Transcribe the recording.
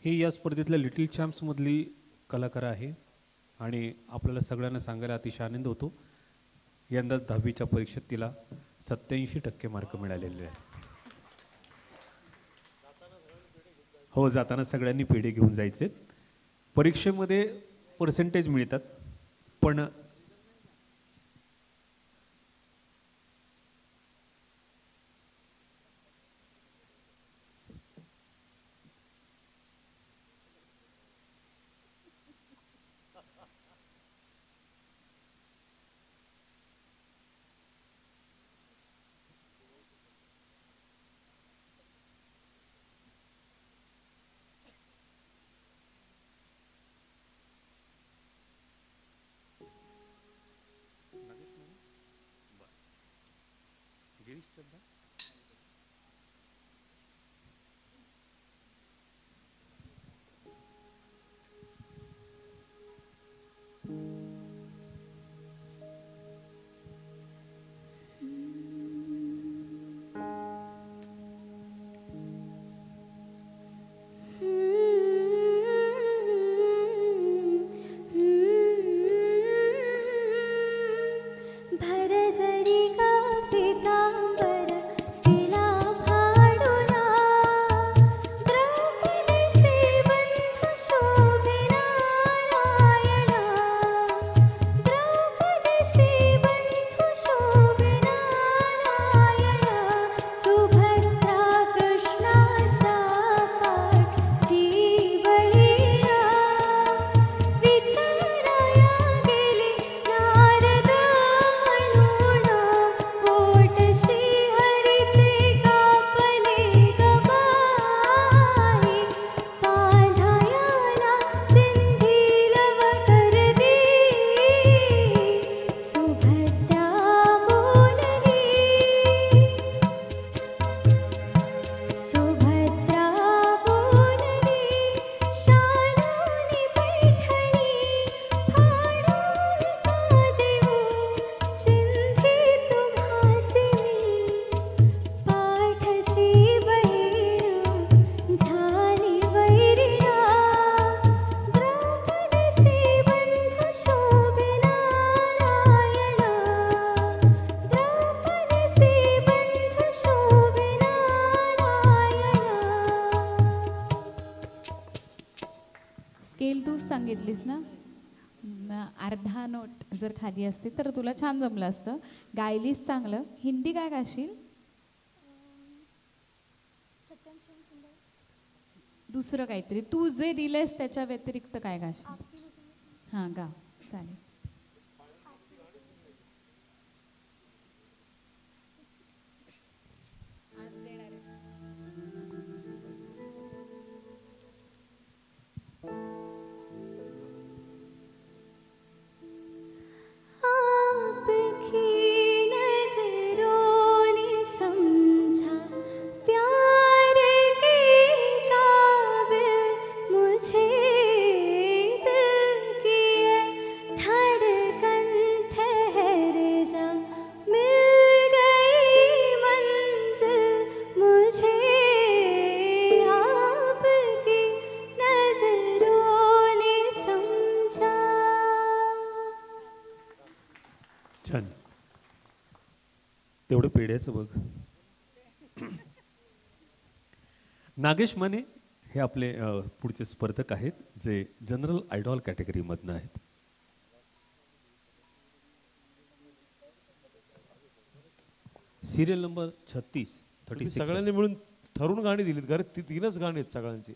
ही या स्पर्धेतल्या लिटिल चॅम्प्समधली कलाकार आहे आणि आपल्याला सगळ्यांना सांगायला अतिशय आनंद होतो. यंदाच 10वीच्या परीक्षेत तिला 87% मार्क मिळालेले आहेत. हो, जाताना सगळ्यांनी पेढे घेऊन जायचे. परीक्षेमध्ये पर्सेंटेज मिळतात, पण स्केल तूच सांगितलीस ना. अर्धा नोट जर खाली असते तर तुला छान जमलं असतं. गायलीस चांगलं. हिंदी काय गाशील? दुसरं काहीतरी तू जे दिलेस त्याच्या व्यतिरिक्त काय गाशील? हां, गा. चालेल. छान. तेवढं पेढ्याचं बघ. नागेश माने हे आपले पुढचे स्पर्धक आहेत जे जनरल आयडॉल कॅटेगरीमधनं आहेत. Serial number 36. सगळ्यांनी मिळून ठरवून गाणी दिलीत. घरात तीनच गाणी आहेत सगळ्यांची.